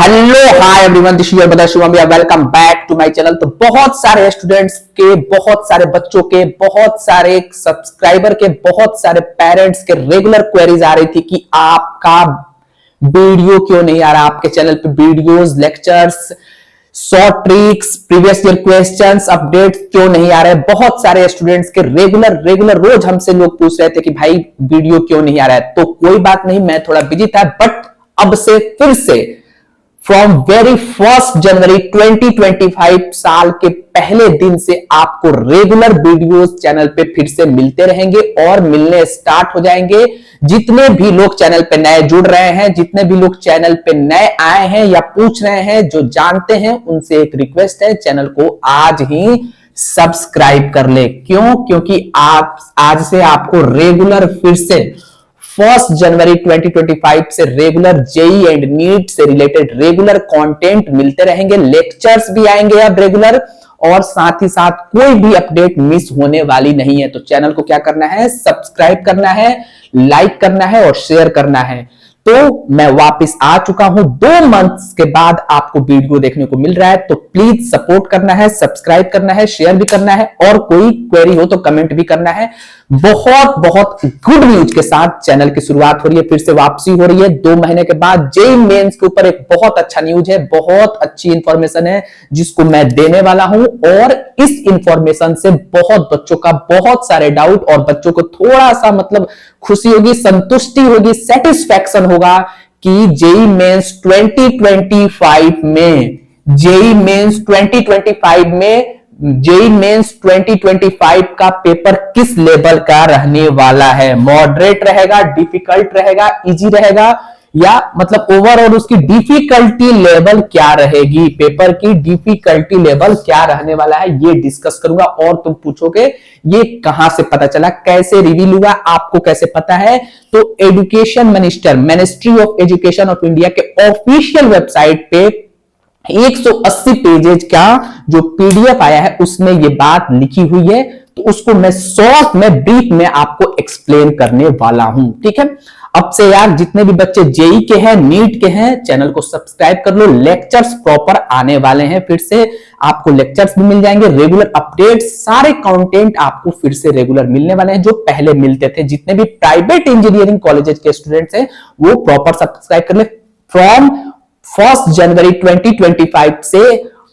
Hello hi everyone, this is your brother Shubham. Welcome back to my channel. तो बहुत सारे students के, बहुत सारे बच्चों के, बहुत सारे सब्सक्राइबर के, बहुत सारे पेरेंट्स के रेगुलर क्वेरीज आ रही थी कि आपका वीडियो क्यों नहीं आ रहा, आपके चैनल पे videos, lectures, short tricks, previous year questions, update क्यों नहीं आ रहे। बहुत सारे स्टूडेंट्स के रेगुलर रोज हमसे लोग पूछ रहे थे कि भाई वीडियो क्यों नहीं आ रहा है। तो कोई बात नहीं, मैं थोड़ा बिजी था, बट अब से फिर से फ्रॉम वेरी 1 जनवरी 2025 साल के पहले दिन से आपको रेगुलर वीडियोस चैनल पे फिर से मिलते रहेंगे और मिलने स्टार्ट हो जाएंगे। जितने भी लोग चैनल पे नए जुड़ रहे हैं, जितने भी लोग चैनल पे नए आए हैं या पूछ रहे हैं, जो जानते हैं, उनसे एक रिक्वेस्ट है, चैनल को आज ही सब्सक्राइब कर ले। क्यों? क्योंकि आप आज से आपको रेगुलर फिर से 1 जनवरी 2025 से रेगुलर जेई एंड नीट से रिलेटेड रेगुलर कंटेंट मिलते रहेंगे। लेक्चर्स भी आएंगे अब रेगुलर, और साथ ही साथ कोई भी अपडेट मिस होने वाली नहीं है। तो चैनल को क्या करना है? सब्सक्राइब करना है, लाइक करना है और शेयर करना है। तो मैं वापस आ चुका हूं, 2 मंथ्स के बाद आपको वीडियो देखने को मिल रहा है। तो प्लीज सपोर्ट करना है, सब्सक्राइब करना है, शेयर भी करना है, और कोई क्वेरी हो तो कमेंट भी करना है। बहुत बहुत गुड न्यूज के साथ चैनल की शुरुआत हो रही है, फिर से वापसी हो रही है 2 महीने के बाद। जेईई मेंस के ऊपर एक बहुत अच्छा न्यूज है, बहुत अच्छी इंफॉर्मेशन है जिसको मैं देने वाला हूं, और इस इंफॉर्मेशन से बहुत बच्चों का बहुत सारे डाउट, और बच्चों को थोड़ा सा मतलब खुशी होगी, संतुष्टि होगी, सेटिस्फैक्शन होगा कि जेईई मेंस 2025 में, जेईई मेंस 2025 में, जेईई मेंस 2025 का पेपर किस लेवल का रहने वाला है। मॉडरेट रहेगा, डिफिकल्ट रहेगा, इजी रहेगा, या मतलब ओवरऑल उसकी डिफिकल्टी लेवल क्या रहेगी, पेपर की डिफिकल्टी लेवल क्या रहने वाला है, ये डिस्कस करूंगा। और तुम पूछोगे ये कहां से पता चला, कैसे रिवील हुआ, आपको कैसे पता है? तो education minister, ministry of education of India के ऑफिशियल वेबसाइट पे 180 पेजेज का जो पीडीएफ आया है उसमें ये बात लिखी हुई है। तो उसको मैं शॉर्ट में, ब्रीफ में आपको एक्सप्लेन करने वाला हूं। ठीक है, अब से यार जितने भी बच्चे जेई के हैं, नीट के हैं, चैनल को सब्सक्राइब कर लो। लेक्चर्स प्रॉपर आने वाले हैं, फिर से आपको लेक्चर्स भी मिल जाएंगे, रेगुलर अपडेट, सारे कंटेंट आपको फिर से रेगुलर मिलने वाले हैं जो पहले मिलते थे। जितने भी प्राइवेट इंजीनियरिंग कॉलेजेस के स्टूडेंट्स हैं वो प्रॉपर सब्सक्राइब कर ले। फ्रॉम 1 जनवरी 2025 से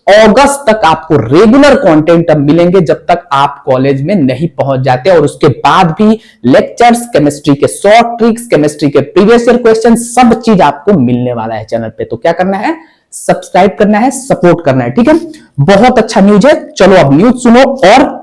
अगस्त तक आपको रेगुलर कंटेंट अब मिलेंगे, जब तक आप कॉलेज में नहीं पहुंच जाते। और उसके बाद भी लेक्चर्स, केमिस्ट्री के शॉर्ट ट्रिक्स, केमिस्ट्री के प्रीवियस ईयर क्वेश्चन, सब चीज आपको मिलने वाला है चैनल पे। तो क्या करना है? सब्सक्राइब करना है, सपोर्ट करना है। ठीक है, बहुत अच्छा न्यूज है। चलो अब न्यूज सुनो। और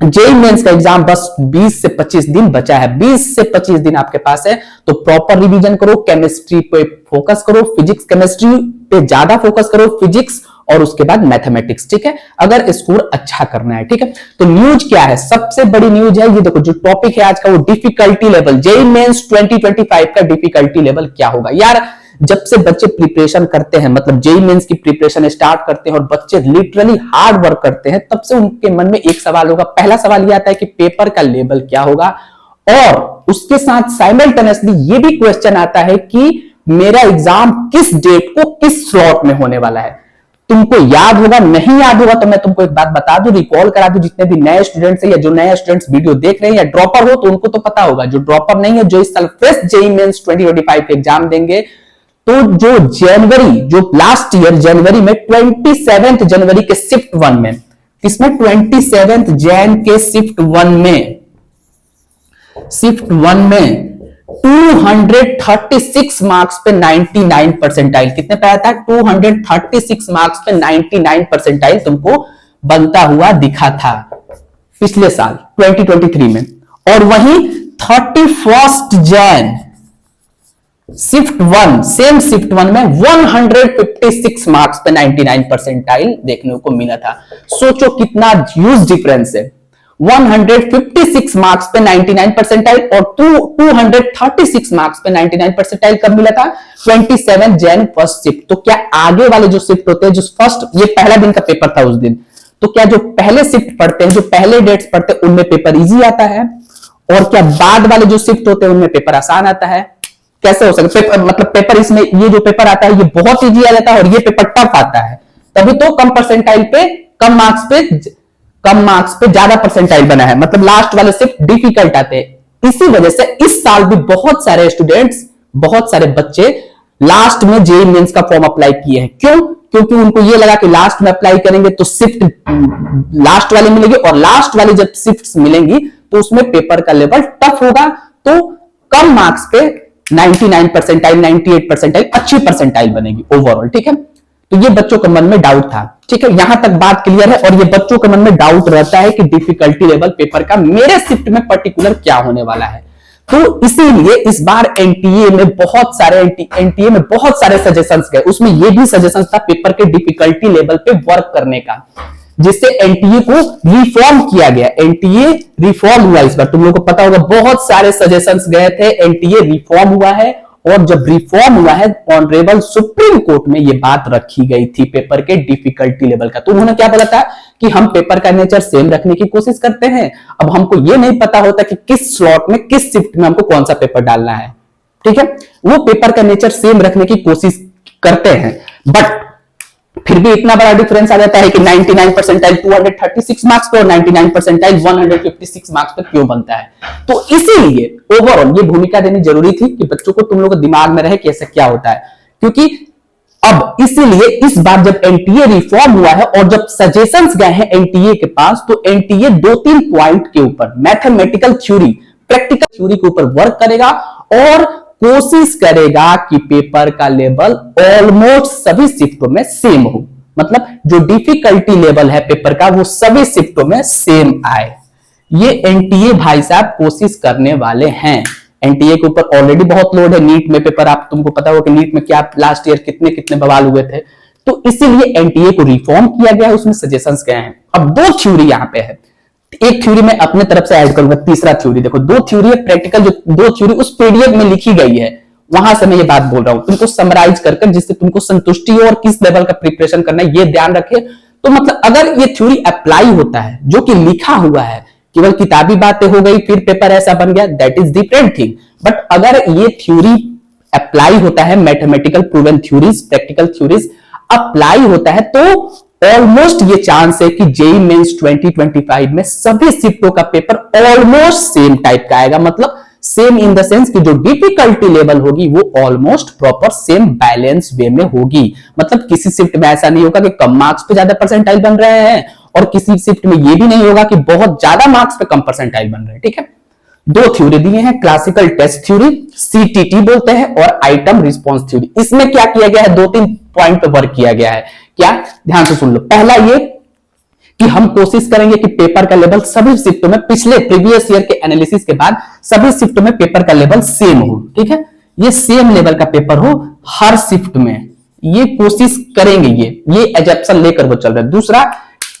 जेईई मेंस का एग्जाम बस 20 से 25 दिन बचा है, 20 से 25 दिन आपके पास है। तो प्रॉपर रिवीजन करो, केमिस्ट्री पे फोकस करो, फिजिक्स केमिस्ट्री पे ज्यादा फोकस करो, फिजिक्स और उसके बाद मैथमेटिक्स। ठीक है, अगर स्कोर अच्छा करना है। ठीक है, तो न्यूज क्या है? सबसे बड़ी न्यूज है ये, देखो जो टॉपिक है आज का वो डिफिकल्टी लेवल। जेईई मेंस 2025 का डिफिकल्टी लेवल क्या होगा यार? जब से बच्चे प्रिपरेशन करते हैं, मतलब जेईई मेंस की प्रिपरेशन स्टार्ट करते हैं और बच्चे लिटरली हार्ड वर्क करते हैं, तब से उनके मन में एक सवाल होगा। पहला सवाल यह आता है कि पेपर का लेवल क्या होगा, और उसके साथ साइमल्टेनियसली ये भी क्वेश्चन आता है कि मेरा एग्जाम किस डेट को, किस स्लॉट में होने वाला है। तुमको याद होगा, नहीं याद होगा तो मैं तुमको एक बात बता दूं, रिकॉल करा दूं। जितने भी नए स्टूडेंट्स हैं या जो नए स्टूडेंट्स वीडियो देख रहे हैं या ड्रॉपर हो तो उनको तो पता होगा। जो ड्रॉपर नहीं है, जो इस साल फ्रेश जेईई मेंस 2025 के एग्जाम देंगे, तो जो जनवरी, जो लास्ट ईयर जनवरी में 27 जनवरी के शिफ्ट 1 में, किसमें? 27 जैन के शिफ्ट 1 में, शिफ्ट 1 में 236 मार्क्स पे 99 परसेंटाइल। कितने पे आया था? 236 मार्क्स पे 99 परसेंटाइल तुमको बनता हुआ दिखा था पिछले साल 2023 में। और वहीं 31 जैन शिफ्ट 1, सेम शिफ्ट 1 में 156 मार्क्स पे 99 परसेंटाइल देखने को मिला था। सोचो कितना ह्यूज डिफरेंस है। 156 मार्क्स पे 99 परसेंटाइल और 236 मार्क्स पे 99 परसेंटाइल कब मिला था? 27 जैन फर्स्ट शिफ्ट। तो क्या आगे वाले जो शिफ्ट होते हैं, जो फर्स्ट, ये पहला दिन का पेपर था उस दिन, तो क्या जो पहले शिफ्ट पढ़ते हैं, जो पहले डेट्स पढ़ते हैं, उनमें पेपर इजी आता है? और क्या बाद वाले जो शिफ्ट होते हैं उनमें पेपर आसान आता है? कैसे हो सकता है? मतलब पेपर इसमें ये जो पेपर आता है ये बहुत इजी आ जाता है और ये पेपर टफ आता है, तभी तो कम परसेंटाइल पे कम मार्क्स पे ज्यादा परसेंटाइल बना है, मतलब लास्ट वाले सिर्फ डिफिकल्ट आते हैं। इसी वजह से इस साल भी बहुत सारे स्टूडेंट्स, बहुत सारे बच्चे लास्ट में जेईई मेंस का फॉर्म अप्लाई किए हैं। क्यों? क्योंकि उनको ये लगा कि लास्ट में अप्लाई करेंगे तो शिफ्ट लास्ट वाले मिलेंगे, और लास्ट वाली जब शिफ्ट्स मिलेंगी तो उसमें पेपर का लेवल टफ होगा, तो कम मार्क्स पे 99 परसेंटाइल, 98 परसेंटाइल, अच्छी परसेंटाइल बनेगी ओवरऑल। ठीक है, तो ये बच्चों के मन में डाउट था। ठीक है, यहां तक बात क्लियर है। और ये बच्चों के मन में डाउट रहता है कि डिफिकल्टी लेवल पेपर का मेरे शिफ्ट में पर्टिकुलर क्या होने वाला है। तो इसीलिए इस बार एनटीए में बहुत सारे सजेशंस गए, उसमें ये भी सजेशंस था पेपर के डिफिकल्टी लेवल पे वर्क करने का, जिससे एनटीए को रिफॉर्म किया गया। एनटीए रिफॉर्म हुआ इस बार, तुम लोगों को पता होगा बहुत सारे सजेशंस गए थे, एनटीए रिफॉर्म हुआ है। और जब रिफॉर्म हुआ है ऑनरेबल सुप्रीम कोर्ट में ये बात रखी गई थी पेपर के डिफिकल्टी लेवल का। तो उन्होंने क्या बोला था कि हम पेपर का नेचर सेम रखने की कोशिश करते हैं। अब हमको ये नहीं पता होता कि किस स्लॉट में किस शिफ्ट में हमको कौन सा पेपर डालना है। ठीक है, वो पेपर का नेचर सेम रखने की कोशिश करते हैं, बट फिर भी इतना बड़ा डिफरेंस आ जाता है कि 99 परसेंटाइल 236 मार्क्स पे और 99 परसेंटाइल 156 मार्क्स पे क्यों बनता है। तो इसीलिए ओवरऑल ये भूमिका देनी जरूरी थी कि बच्चों को, तुम लोग को दिमाग में रहे कि ऐसा क्या होता है। क्योंकि अब इसीलिए इस बार जब एनटीए रिफॉर्म हुआ है और जब सजेशंस गए हैं एनटीए के पास, तो एनटीए 2-3 पॉइंट के ऊपर मैथमेटिकल थ्योरी, प्रैक्टिकल थ्योरी के ऊपर वर्क करेगा और कोशिश करेगा कि पेपर का लेवल ऑलमोस्ट सभी शिफ्टों में सेम हो। मतलब जो डिफिकल्टी लेवल है पेपर का वो सभी शिफ्टों में सेम आए। ये एनटीए भाई साहब कोशिश करने वाले हैं। एनटीए के ऊपर ऑलरेडी बहुत लोड है। नीट में पेपर, आप तुमको पता होगा कि नीट में क्या लास्ट ईयर कितने कितने बवाल हुए थे। तो इसीलिए एनटीए को रिफॉर्म किया गया है, उसमें सजेशंस गए हैं। अब 2 थ्योरी यहां पे है, एक थ्योरी मैं अपने तरफ से ऐड करूंगा, तीसरा थ्योरी देखो। 2 थ्योरी है प्रैक्टिकल, जो 2 थ्योरी उस पीडीएफ में लिखी गई है, वहां से मैं ये बात बोल रहा हूं तुमको समराइज करके, जिससे तुमको संतुष्टि हो और किस लेवल का प्रिपरेशन करना है ये ध्यान रखे। तो मतलब अगर ये थ्योरी अप्लाई होता है, जो कि लिखा हुआ है, केवल किताबी बातें हो गई फिर पेपर ऐसा बन गया, that is different thing. But अगर ये थ्योरी अप्लाई होता है, mathematical proven theories, practical theories apply होता है, तो ऑलमोस्ट ये चांस है कि जेईई मेंस 2025 में सभी शिफ्टों का पेपर ऑलमोस्ट सेम टाइप का आएगा। मतलब सेम इन द सेंस कि जो डिफिकल्टी लेवल होगी वो almost proper same balance way में होगी। मतलब किसी शिफ्ट में ऐसा नहीं होगा कि कम मार्क्स पे ज्यादा परसेंटाइल बन रहे हैं और किसी शिफ्ट में ये भी नहीं होगा कि बहुत ज्यादा मार्क्स पे कम परसेंटाइल बन रहे हैं। ठीक है, 2 थ्योरी दिए हैं, क्लासिकल टेस्ट थ्योरी सीटीटी बोलते हैं और आइटम रिस्पॉन्स थ्योरी। इसमें क्या किया गया है, 2-3 पॉइंट पे वर्क किया गया है। क्या, ध्यान से सुन लो। पहला ये कि हम कोशिश करेंगे कि पेपर का लेवल सभी शिफ्टों में, पिछले प्रीवियस ईयर के एनालिसिस के बाद सभी शिफ्टों में पेपर का लेवल सेम हो। ठीक है, ये सेम लेवल का पेपर हो हर शिफ्ट में, ये कोशिश करेंगे। ये एजप्शन लेकर वो चल रहा है। दूसरा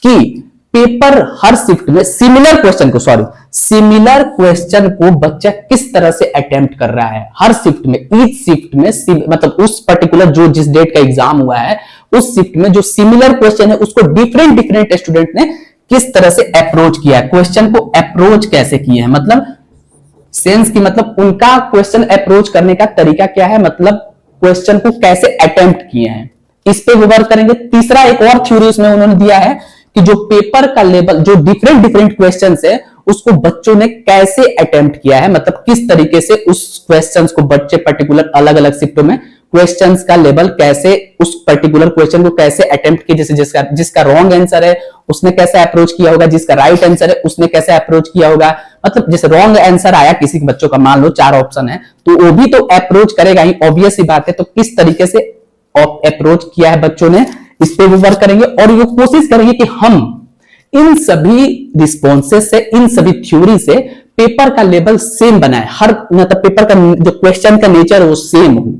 कि पेपर हर शिफ्ट में सिमिलर क्वेश्चन को बच्चा किस तरह से अटेम्प्ट कर रहा है हर शिफ्ट में, ईच शिफ्ट में, मतलब उस पर्टिकुलर जो जिस डेट का एग्जाम हुआ है उस शिफ्ट में जो सिमिलर क्वेश्चन है उसको डिफरेंट स्टूडेंट ने किस तरह से अप्रोच किया है, क्वेश्चन को अप्रोच कैसे किए हैं, मतलब सेंस की, मतलब उनका क्वेश्चन अप्रोच करने का तरीका क्या है, मतलब क्वेश्चन को कैसे अटेम्प्ट किए हैं, इस पे वो वर्क करेंगे। तीसरा एक और थ्योरी उसमें उन्होंने दिया है कि जो पेपर का लेवल, जो डिफरेंट क्वेश्चंस है उसको बच्चों ने कैसे अटेम्प्ट किया है, मतलब किस तरीके से उस क्वेश्चंस को बच्चे पर्टिकुलर अलग अलग शिफ्टों में क्वेश्चंस का लेवल कैसे, उस पर्टिकुलर क्वेश्चन को कैसे अटेम्प्ट किया, जैसे जिसका रॉन्ग आंसर है उसने कैसे अप्रोच किया होगा, जिसका राइट आंसर है उसने कैसे अप्रोच किया होगा। मतलब जैसे रॉन्ग आंसर आया किसी के बच्चों का, मान लो 4 ऑप्शन है तो वो भी तो अप्रोच करेगा ही, ऑब्वियस ही बात है। तो किस तरीके से अप्रोच किया है बच्चों ने, इस पे वो वर्क करेंगे और ये कोशिश करेंगे कि हम इन सभी रिस्पॉन्सेस से, इन सभी थ्योरी से पेपर का लेवल सेम बनाए, हर मतलब पेपर का जो क्वेश्चन का नेचर है वो सेम हो।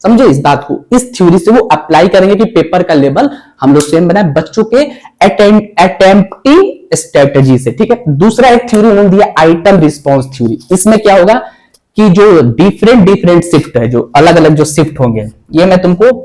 समझो इस बात को, इस थ्योरी से वो अप्लाई करेंगे कि पेपर का लेवल हम लोग सेम बनाए बच्चों के अटेम्प्टिंग स्ट्रेटजी से। ठीक है, दूसरा एक थ्योरी उन्होंने दिया आइटम रिस्पॉन्स थ्योरी। इसमें क्या होगा कि जो डिफरेंट शिफ्ट है, जो अलग अलग जो शिफ्ट होंगे, ये मैं तुमको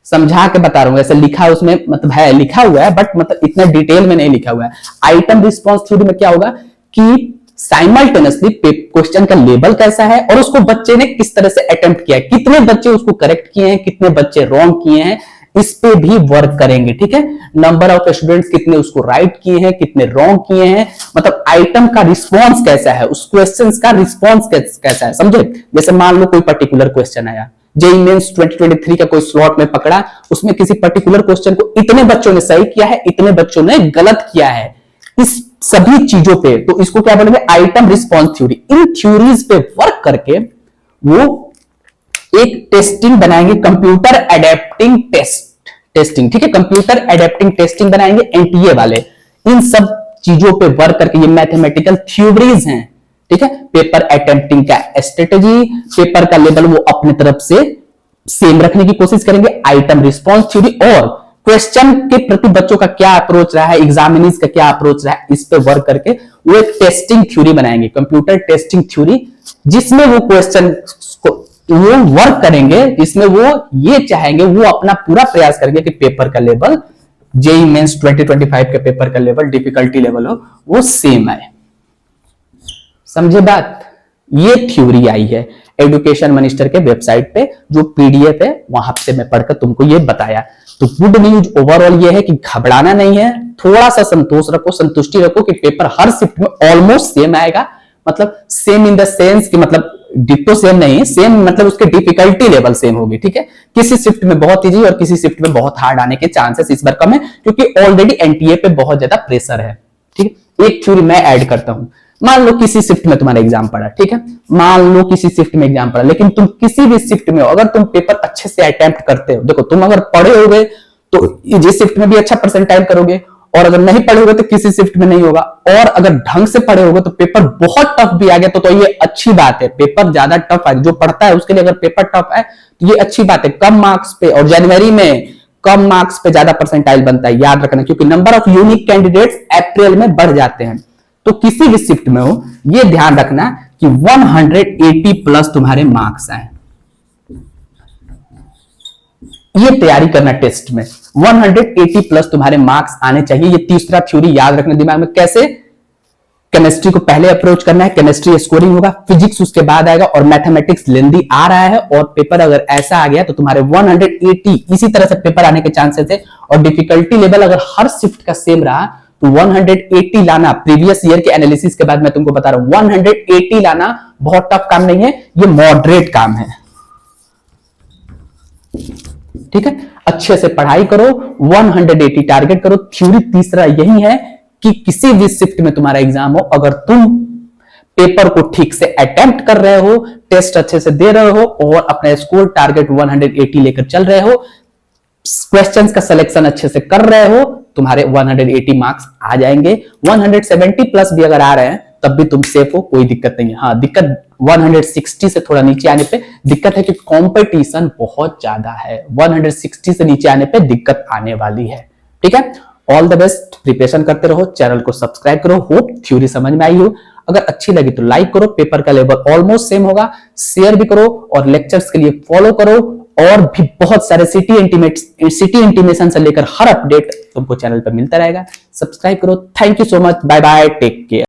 समझा के बता रहा हूं, ऐसे लिखा उसमें, मतलब है लिखा हुआ है बट मतलब इतना डिटेल में नहीं लिखा हुआ है। आइटम रिस्पॉन्स थ्योरी में क्या होगा कि साइमल्टेनियसली क्वेश्चन का लेवल कैसा है और उसको बच्चे ने किस तरह से अटेम्प्ट किया है, कितने बच्चे उसको करेक्ट किए हैं, कितने बच्चे रॉन्ग किए हैं, इस पे भी वर्क करेंगे। ठीक है, नंबर ऑफ स्टूडेंट्स कितने उसको राइट किए हैं, कितने रॉन्ग किए हैं, मतलब आइटम का रिस्पॉन्स कैसा है, उस क्वेश्चन का रिस्पॉन्स कैसा है, समझे। जैसे मान लो कोई पर्टिकुलर क्वेश्चन आया, जेईई मेंस 2023 का कोई स्लॉट में पकड़ा, उसमें किसी पर्टिकुलर क्वेश्चन को इतने बच्चों ने सही किया है, इतने बच्चों ने गलत किया है, इस सभी चीजों पे, तो इसको क्या बोलेंगे, आइटम रिस्पॉन्स थ्योरी। इन थ्योरीज पे वर्क करके वो एक टेस्टिंग बनाएंगे, कंप्यूटर एडेप्टिंग टेस्टिंग। ठीक है, कंप्यूटर एडेप्टिंग टेस्टिंग बनाएंगे एनटीए वाले। इन सब चीजों पे वर्क करके, ये मैथमेटिकल थ्योरीज हैं। ठीक है, पेपर अटेम्प्टिंग का स्ट्रेटेजी, पेपर का लेवल वो अपने तरफ से सेम रखने की कोशिश करेंगे, आइटम रिस्पॉन्स थ्योरी, और क्वेश्चन के प्रति बच्चों का क्या अप्रोच रहा है, एग्जामिनीज का क्या अप्रोच रहा है, इस पे वर्क करके वो एक टेस्टिंग थ्योरी बनाएंगे, कंप्यूटर टेस्टिंग थ्योरी, जिसमें वो क्वेश्चन को वो वर्क करेंगे, जिसमें वो ये चाहेंगे, वो अपना पूरा प्रयास करेंगे कि पेपर का लेवल, जेईई मेंस 2025 के पेपर का लेवल, डिफिकल्टी लेवल हो, वो सेम आए। समझे बात। ये थ्योरी आई है एजुकेशन मिनिस्टर के वेबसाइट पे, जो पीडीएफ है वहां से मैं पढ़कर तुमको ये बताया। तो गुड न्यूज ओवरऑल ये है कि घबराना नहीं है, थोड़ा सा संतोष रखो, संतुष्टि रखो कि पेपर हर शिफ्ट में ऑलमोस्ट सेम आएगा, मतलब सेम इन द सेंस कि मतलब डिट्टो सेम नहीं, सेम मतलब उसके डिफिकल्टी लेवल सेम होगी। ठीक है, किसी शिफ्ट में बहुत इजी और किसी शिफ्ट में बहुत हार्ड आने के चांसेस इस बार कम है, क्योंकि ऑलरेडी एनटीए पे बहुत ज्यादा प्रेशर है। ठीक है, एक थ्योरी मैं ऐड करता हूं, मान लो किसी शिफ्ट में तुम्हारा एग्जाम पड़ा, ठीक है, मान लो किसी शिफ्ट में एग्जाम पड़ा, लेकिन तुम किसी भी शिफ्ट में हो, अगर तुम पेपर अच्छे से अटेम्प्ट करते हो, देखो तुम अगर पढ़े होगे तो जिस शिफ्ट में भी अच्छा परसेंटाइल करोगे, और अगर नहीं पढ़े होगे तो किसी शिफ्ट में नहीं होगा, और अगर ढंग से पढ़े होगे तो पेपर बहुत टफ भी आ गया तो ये अच्छी बात है। पेपर ज्यादा टफ है, जो पढ़ता है उसके लिए अगर पेपर टफ है तो ये अच्छी बात है, कम मार्क्स पे, और जनवरी में कम मार्क्स पे ज्यादा परसेंटाइल बनता है, याद रखना, क्योंकि नंबर ऑफ यूनिक कैंडिडेट्स अप्रैल में बढ़ जाते हैं। तो किसी भी शिफ्ट में हो, ये ध्यान रखना कि 180 प्लस तुम्हारे मार्क्स आए, ये तैयारी करना टेस्ट में, 180 प्लस तुम्हारे मार्क्स आने चाहिए। ये तीसरा थ्योरी याद रखना दिमाग में। कैसे, केमिस्ट्री को पहले अप्रोच करना है, केमिस्ट्री स्कोरिंग होगा, फिजिक्स उसके बाद आएगा, और मैथमेटिक्स लेंदी आ रहा है, और पेपर अगर ऐसा आ गया तो तुम्हारे 180 इसी तरह से पेपर आने के चांसेस है। और डिफिकल्टी लेवल अगर हर शिफ्ट का सेम रहा तो 180 लाना, प्रीवियस ईयर के एनालिसिस के बाद मैं तुमको बता रहा हूं, 180 लाना बहुत टफ काम नहीं है, ये मॉडरेट काम है। ठीक है, अच्छे से पढ़ाई करो, 180 टारगेट करो। थ्योरी तीसरा यही है कि किसी भी शिफ्ट में तुम्हारा एग्जाम हो, अगर तुम पेपर को ठीक से अटेम्प्ट कर रहे हो, टेस्ट अच्छे से दे रहे हो, और अपना स्कोर टारगेट 180 लेकर चल रहे हो, क्वेश्चंस का सिलेक्शन अच्छे से कर रहे हो, तुम्हारे 180 मार्क्स आ जाएंगे। 170 प्लस भी अगर आ रहे हैं तब भी तुम सेफ हो, कोई दिक्कत नहीं है। हाँ, दिक्कत 160 से थोड़ा नीचे आने पे दिक्कत है कि कंपटीशन बहुत ज्यादा है, 160 से नीचे आने पे दिक्कत आने वाली है। ठीक है, ऑल द बेस्ट, प्रिपरेशन करते रहो, चैनल को सब्सक्राइब करो। होप थ्योरी समझ में आई हो, अगर अच्छी लगी तो लाइक करो, पेपर का लेवल ऑलमोस्ट सेम होगा, शेयर भी करो, और लेक्चर्स के लिए फॉलो करो, और भी बहुत सारे सिटी इंटीमेशन से लेकर हर अपडेट तुमको चैनल पर मिलता रहेगा। सब्सक्राइब करो। Thank you so much, bye bye, take care.